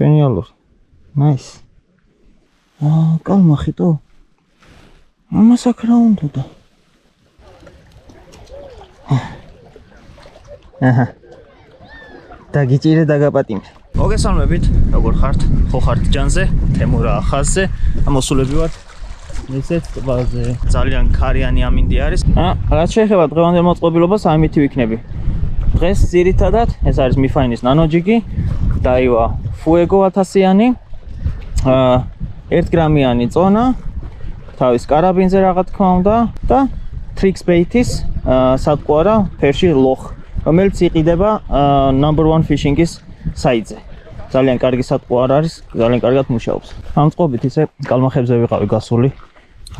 Genialuri. Nice. Კალმახი თო? ამას აქ რა უნდა და? დაგიჭირე დაგაპატიმე. მოგესალმებით, როგორ ხართ? ხო ხართ ჯანზე, თემურა ახალზე, მოსულები ვართ. ესეც ტბაზე ძალიან ქარიანი ამინდი არის. რაც შეეხება დღევანდელ მოწყობილობას, ამითი ვიქნები. დღეს ძირითადად ეს არის მიფაინის ნანოჯიგი, დაივა ფუეგო 1000-იანი, 1 გრამიანი წონა, თავის კარაბინზე რა თქმა უნდა და Trix Bait-ის სატყუარა ფერში ლოხ, რომელიც იყიდება number 1 fishing-ის საიტზე. ძალიან კარგი სატყუარი არის, ძალიან კარგად მუშაობს. ამ წყობით ისე კალმახებზე ვიყავი გასული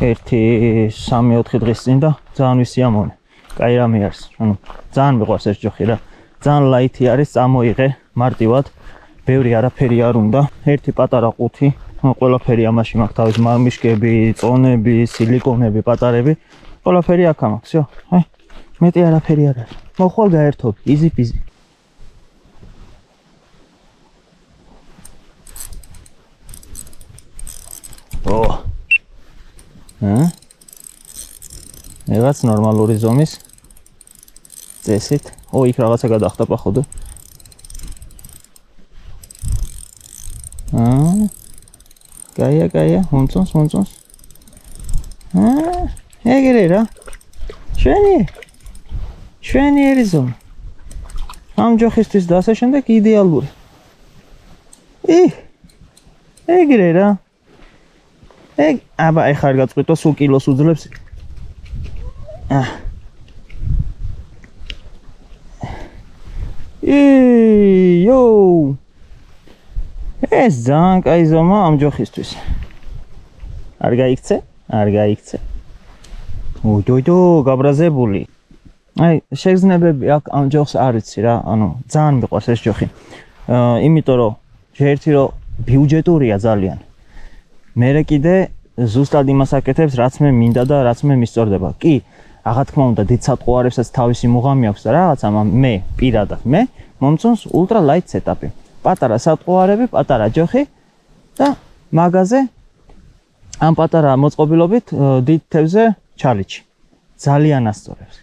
1-3-4 დღის წინ და ძალიან ვისიამოვნე. კაი რამე არის. ანუ ძალიან მიყვარს ეს ჯოხი რა. ძალიან ლაითი არის, წამოიღე მარტივად. ბევრი არაფერი არ უნდა. ერთი პატარა ყუთი, ყველაფერი ამაში მაქვს, თავის მარმიშკები, წონები, სილიკონები, პატარები. ყველაფერი აქ მაქვს, всё. აი, მეტი არაფერი არ არის. მოხვალ გაერთობ, easy peasy. რაღაც ნორმალური ზომის წესით. იქ რაღაცა გადახტა походу. გაია, მომწონს. ეგრე რა. ჩვენი ერიზო. ამ ჯოხისთვის და ასე შემდეგ იდეალური. ეგრე რა. აბა ეხლა არ გაწყვიტო, სულ კილოს უძლებს. იო. ეს ძალიან კაი ზომა ამ ჯოხისთვის. არ გაიქცე? დო, გაბრაზებული. აი, შეგრძნებები აქ ამ ჯოხს არ ვიცი რა, ანუ ძალიან მიყვარს ეს ჯოხი. იმიტომ რომ ერთი რომ ბიუჯეტურია ძალიან. მერე კიდე ზუსტად იმას აკეთებს, რაც მე მინდა და რაც მე მისწორდება. კი, რა თქმა უნდა, დიდ სატყუარებსაც თავისი მუღამი აქვს და რაღაცა, მე პირადად მომწონს ultra light setup-ი. პატარა სატყუარები, პატარა ჯოხი და მაგაზე ამ პატარა მოწყობილობით დიდ თევზე ჩალიჩი. ძალიან ასწორებს.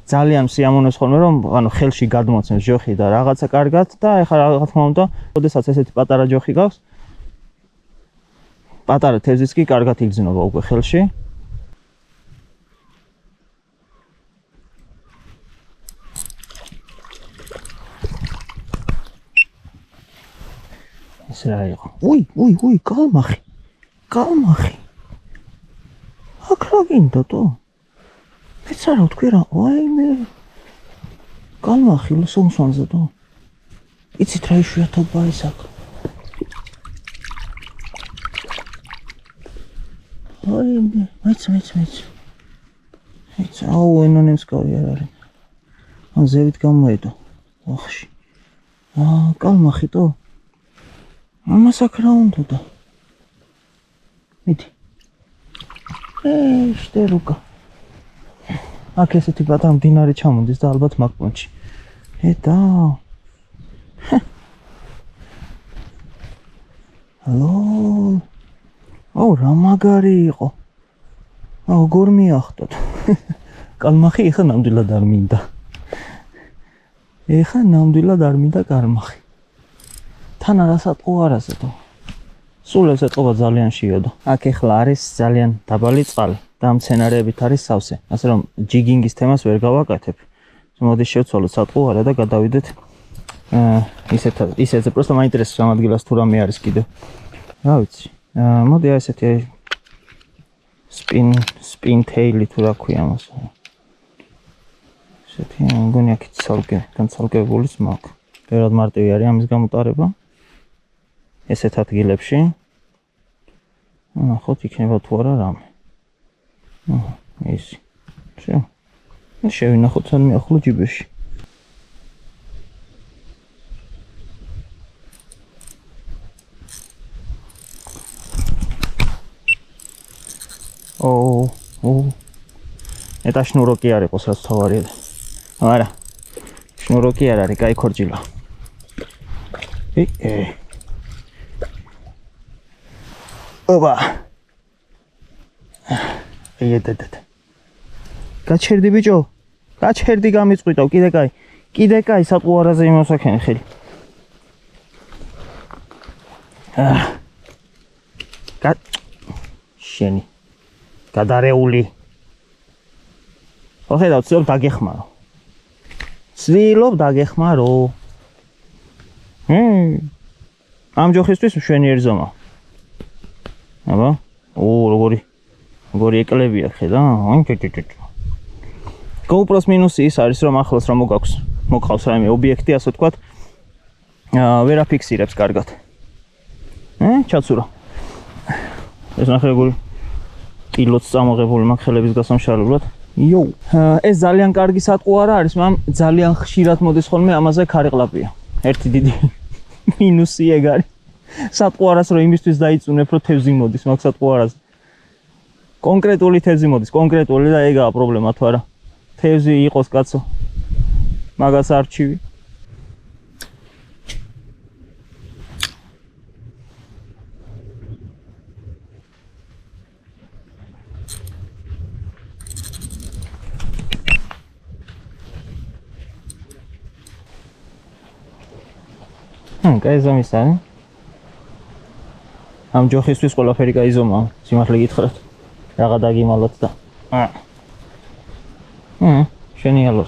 ძალიან სიამოვნებს ხოლმე რომ ანუ ხელში გადმოცემს ჯოხი და რაღაცა კარგად და ეხლა რა თქმა უნდა, ოდესაც ესეთი პატარა ჯოხი გაქვს, პატარა თევზიც კი კარგად იგრძნობა უკვე ხელში. ეს რა იყო? უი, კალმახი. აქ რა გინდა თო? მეც არა ვთქვი რა, მე კალმახი ლოსონსონზე თო. იცით რა იშვიათობა ეს აქ? მეც. ენონემსკავი არ არის. ან ზევით გამოედო. ოხში. კალმახი თო? ამას აქ რა უნდა და? მიდი. შტერუკა. აქ ესეთი პატარა მდინარე ჩამონდის და ალბათ მაგ პონჩი. და. ალო. რა მაგარი იყო. გორ მიახტოთ. კალმახი ეხა ნამდვილად არ მინდა. კალმახი. თან არა სატყუარაზე თო. სულ ეს ეტყობა ძალიან შიოდო. აქ ეხლა არის ძალიან დაბალი წყალი და მცენარეებით არის სავსე. ასე რომ ჯიგინგის თემას ვერ გავაკეთებ. მოდი შევცვალოთ სატყუარა და გადავიდეთ ისეთზე. просто მაინტერესებს ამ ადგილას თუ რამე არის კიდევ. რა ვიცი. მოდი ესეთი spin tail-ი თუ რა ქვია მას. ესეთი მგონი აქეთ განცალკეულიც მაქვს. ბევრად მარტივი არის ამის გამოტარება. ესეთ ადგილებში. ნახოთ იქნება თუ არა რამე. ისი. всё. შევინახოთ სანამ ახლო ჯიბეში. Eta შნუროკი არ იყოს რაც თავარია. არა. შნუროკი არ არის, კაი ქორჭილა. ოპა. გაჩერდი ბიჭო. გაჩერდი გამიწყვიტავ, კიდე კაი. კიდე კაი სატყუარაზე იმოსაქენი ხელი. შენი. გადარეული. ოხედავ, ცდილობ დაგეხმარო. ცდილობ დაგეხმარო. ამ ჯოხისთვის მშვენიერი ზომა. აბა, როგორი ეკლებია ხედა? GoPro-ს მინუსი ის არის, რომ ახლოს რომ მოგყავს რაიმე ობიექტი, ასე ვთქვათ, ვერ აფიქსირებს კარგად. ჩაცურა. ეს ნახე როგორი კილოც წამოღებული მაქვს ხელების გასამშრალებლად. იო, ეს ძალიან კარგი სატყუარა არის, მაგრამ ძალიან ხშირად მოდის ხოლმე ამაზე ქარიყლაპია. ერთი დიდი მინუსი ეგ არის. სატყუარას რომ იმისთვის დაიწუნებ, რომ თევზი მოდის მაგ სატყუარაზე. კონკრეტული თევზი მოდის, კონკრეტული და ეგაა პრობლემა თუ არა. თევზი იყოს კაცო. მაგას არჩივი. კაი ზომის არის. ამ ჯოხისთვის ყველაფერი კაი ზომაა, სიმართლე გითხრათ. რაღა დაგიმალოთ და. შენიალო.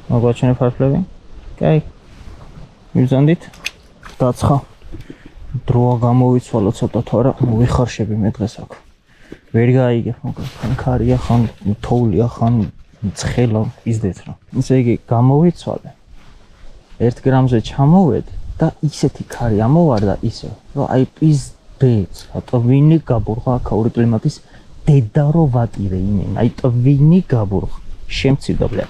მოგვაჩვენე ფარფლები. კაი. მივზანდით. დაცხა. დროა გამოვიცვალო ცოტა თუ არა, მოვიხარშები მე დღეს აქ. ვერ გაიგებ, მოკლედ, ხან ქარია, ხან თოვლია, ხან ცხელა, იზდეთ რა. ესე იგი, გამოვიცვალე. 1 გრამზე ჩამოვედ და ისეთი ქარი ამოვარდა ისე, რომ აი პიზდეც, ტვინი გაბურღა აქაური კლიმატის დედა რო ვატირე იმენ, აი ტვინი გაბურღა, შემცირდა ბლე.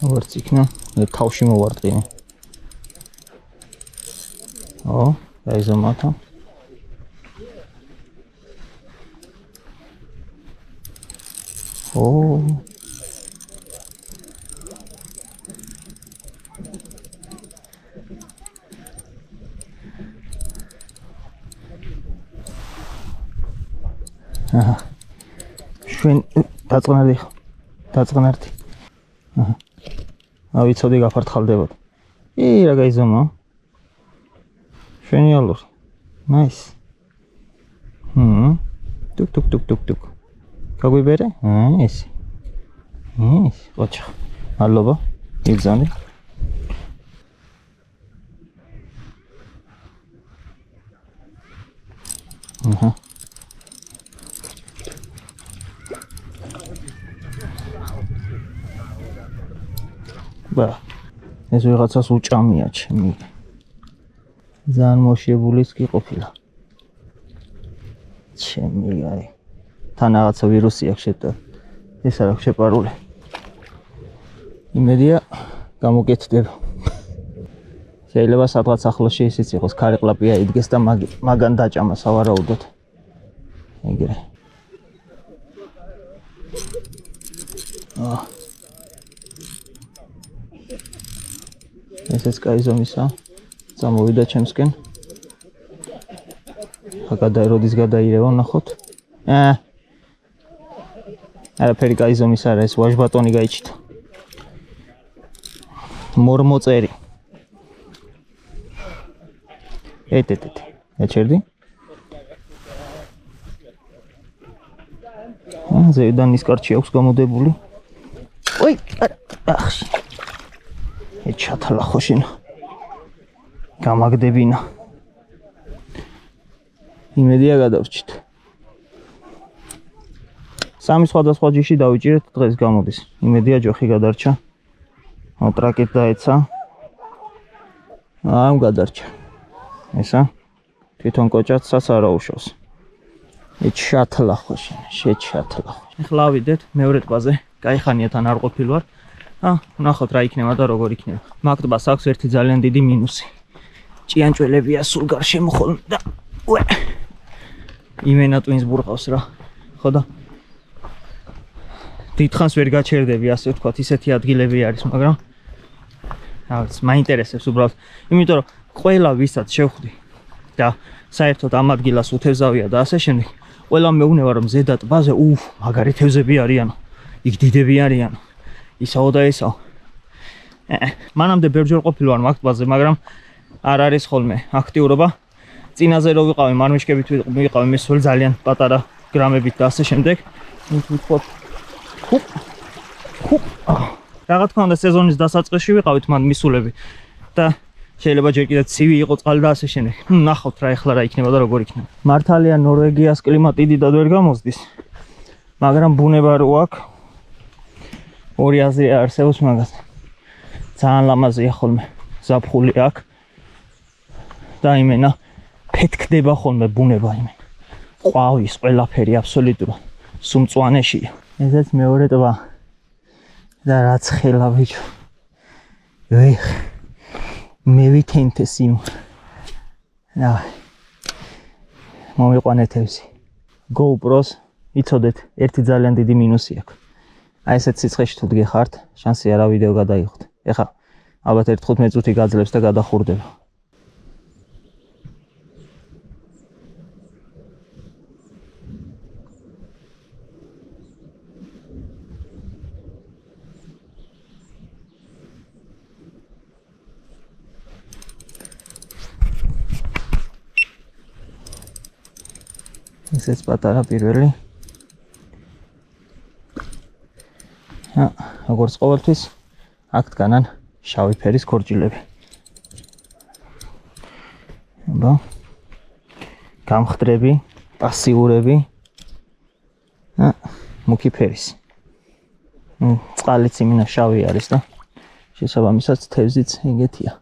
ვარც იქნა, თავში მოვარდყინე. აი ზომათა. შენ დაწყნარდი. ავიცოდი გაფართხალდებოდ. რა გაიზომა? შენიალო. Nice. Tuk. გაგვიბერე? ეს. ოჩა. მადლობა. იგზავნა. ეს ვიღაცას უჭამია ჩემი. ძალიან მოშებულიც კი ყოფილა. ჩემი აი. თან რაღაცა ვირუსი აქვს შეტა. ეს არ აქვს შეპარული. იმედია გამოგეთდება. შეიძლება სადღაც ახლოსში ისიც იყოს ქარიყლაპია იდგეს და მაგან დაჭამა სავარაუდოდ. ეგრე. ესეც კაი ზომისა. წამოვიდა ჩემსკენ. როდის გადაირევა ნახოთ. არაფერი კაი ზომის არა, ეს ვაჟბატონი გაიჩიტა. მორმოწერი. ეჩერდი. ზევიდან ნისკარტში აქვს გამოდებული. ოი, ახში. ეჩათლა ხოშინა. გამაგდებინა. იმედია გადავრჩით. სამი სხვადასხვა ჯიში დავიჭირეთ დღეს გამოდის. იმედია ჯოხი გადარჩა. ტრაკით დაეცა. ამ გადარჩა. ესა თვითონ კოჭაცსაც არ აუშავს. ეჩათლა ხოშინა, შეჩათლა. ახლა ავიდეთ მეორე ტბაზე. კაი ხანია თან არ ყოფილ ვარ. ნახოთ რა იქნება და როგორ იქნება. მაგ ტბას აქვს ერთი ძალიან დიდი მინუსი. ჭიანჭველებია სულ გარშემო ხოლმე და იმენა ტვინს ბურყავს რა ხო და დიდხანს ვერ გაჩერდები ასე ვთქვათ ისეთი ადგილები არის მაგრამ რაღაც მაინტერესებს უბრალოდ იმიტომ რომ ყველა ვისაც შევხვდი და საერთოდ ამ ადგილას უთევზავია და ასე შემდეგ ყველა მეუბნება რომ ზედა ტბაზე მაგარი თევზები არიანო იქ დიდები არიანო ისაო და ესაო მანამდე ბევრჯერ ყოფილი ვარ მაგ ტბაზე მაგრამ არ არის ხოლმე აქტიურობა წინაზე რო ვიყავი მარმიშკებით ვიყავი მისული ძალიან პატარა გრამებით და ასე შემდეგ ვთქვათ რაღაც თქმა უნდა სეზონის დასაწყისში ვიყავით მან მისულები და შეიძლება ჯერ კიდევ ცივი იყო წყალი და ასე შემდეგ ნახავთ რა ეხლა რა იქნება და როგორ იქნება მართალია ნორვეგიას კლიმატი დიდად ვერ გამოსდის მაგრამ ბუნება რო აქვს ორი აზრი არსებობს მაგას ძალიან ლამაზია ხოლმე ზაფხული აქვს და იმენა ფეთქდება ხოლმე ბუნება იმენა ყვავის ყველაფერი აბსოლუტურად სუმწვანეშია ესეც მეორე ტბა და რაც ხელა ბიჭო მე ვითენთეს იმ და მომიყვანე თევზი GoPro-ს იცოდეთ ერთი ძალიან დიდი მინუსი აქვს აი ესეთ სიცხეში თუ დგეხართ შანსია რა ვიდეო გადაიღოთ ეხლა ალბათ 15 წუთი გაძლებს და გადახურდება ესეც პატარა პირველი როგორც ყოველთვის აქ დგანან შავი ფერის ქორჭილები აბა გამხდრები პასიურები მუქი ფერის წყალიც იმინა შავი არის და შესაბამისად თევზიც ეგეთია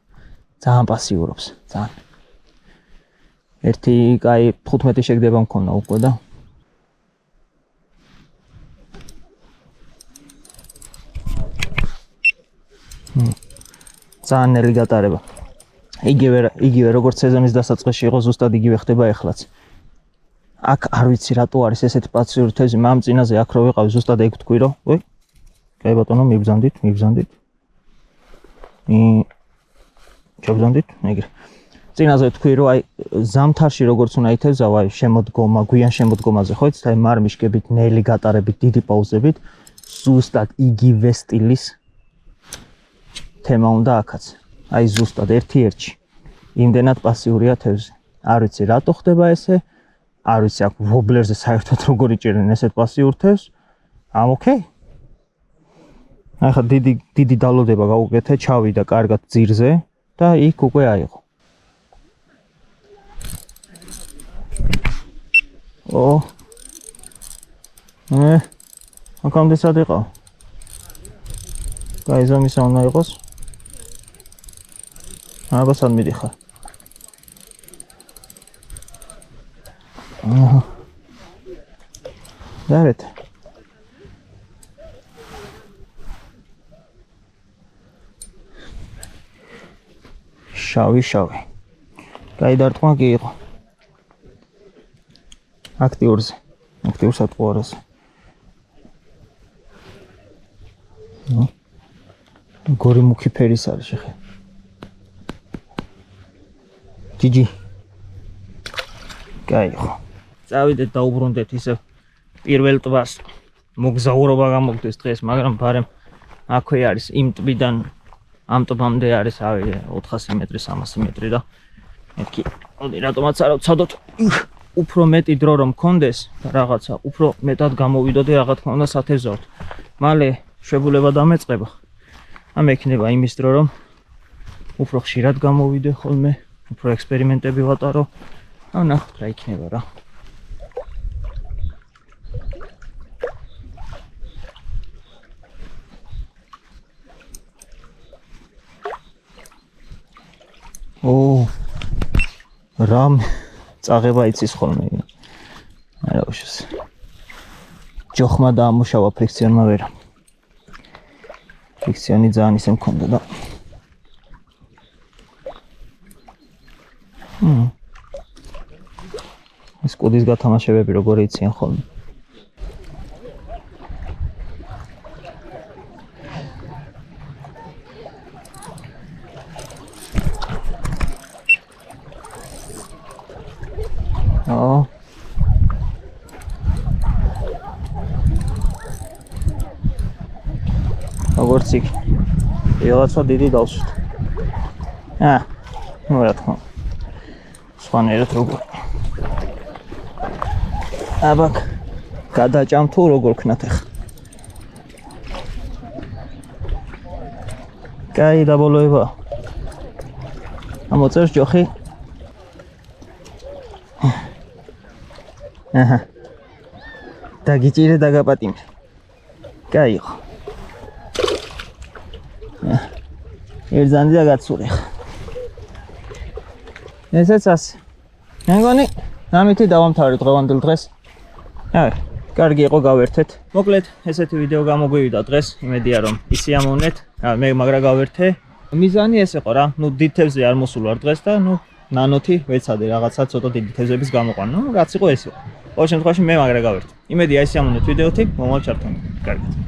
ძალიან პასიურობს ძალიან ერთი კაი 15 შეგდება მქონდა უკვე და ძალიან ნელი გატარება იგივე როგორც სეზონის დასაწყისში იყო ზუსტად იგივე ხდება ეხლაც აქ არ ვიცი რატო არის ესეთი პასიური თევზი მამ წინაზე აქ რო ვიყავი ზუსტად ეგ თქვი რომ კაი ბატონო მიბრძანდით ჩაბრძანდით ეგრე წინაზე თქვი რომ აი ზამთარში როგორც უნდა ითევზავ აი შემოდგომა გვიან შემოდგომაზე ხო იცით აი მარმიშკებით ნელი გატარებით დიდი პაუზებით ზუსტად იგივე სტილის თემა უნდა აქაც აი ზუსტად ერთ-ერთი იმდენად პასიურია თევზი არ ვიცი რატო ხდება ესე არ ვიცი აქ ვობლერზე საერთოდ როგორ იჭერენ ესეთ პასიურ თევზს ოკეი ახლა დიდი დალოდება გაუკეთე ჩავიდა კარგად ძირზე და იქ უკვე აიღო აქამდე სად იყო? კაი ზომისა უნდა იყოს. აბა სად მიდიხარ? დარეთ. შავი. კაი დარტყმა კი იყო. აქტიურ სატყუარაზე. გორი მუქი ფერის არის შეხე. ჯიჯი. კაი ხო. წავიდეთ დაუბრუნდეთ ისევ პირველ ტბას. მოგზაურობა გამოგდეს დღეს, მაგრამ ბარემ აქვე არის იმ ტბიდან ამ ტბამდე არის 400 მეტრი, 300 მეტრი და მეთქი. მოდი რატომაც არა ვცადოთ. უფრო მეტი დრო რომ მქონდეს და რაღაცა უფრო მეტად გამოვიდოდი რა თქმა უნდა სათევზაოდ. მალე შეგულება დამეწყება. ამ ექნება იმის დრო რომ უფრო ხშირად გამოვიდე ხოლმე, უფრო ექსპერიმენტები ვატარო. ნახოთ რა იქნება რა. რამ წაღება იცის ხოლმე. არა უშოს. ჯოხმა დაამუშავა ფრიქციონმა ვერა. ფრიქციონი ძალიან ისე მქონდა და ეს კუდის გათამაშებები როგორ იციან ხოლმე. როგორც იქ რაღაცა დიდი დავსვით. ნუ რა თქმა უნდა. სხვანაირად როგორ. აბაკ გადაჭამ თუ როგორ ქნათ ახლა. კაი დაბოლოება. ამოწერს ჯოხი. დაგიჭირე დაგაპატიმე. კაი ხო. ერთზანდი და გაცურე. ესეც ასე. მე მგონი ამითი დავამთავრეთ დღევანდელ დღეს. კარგი იყო გავერთეთ. მოკლედ ესეთი ვიდეო გამოგვივიდა დღეს. იმედია რომ ისიამოვნეთ. მე მაგრა გავერთე. მიზანი ეს იყო რა. ნუ დიდ თევზზე არ მოსულვარ დღეს და ნუ ნანოთი ვეცადე რაღაცა ცოტა დიდი თევზების გამოყვანო. რაც იყო ეს იყო. ყოველ შემთხვევაში მე მაგრა გავერთე. იმედია ისიამოვნეთ ვიდეოთი. მომავალ ჩართვამდე. კარგად.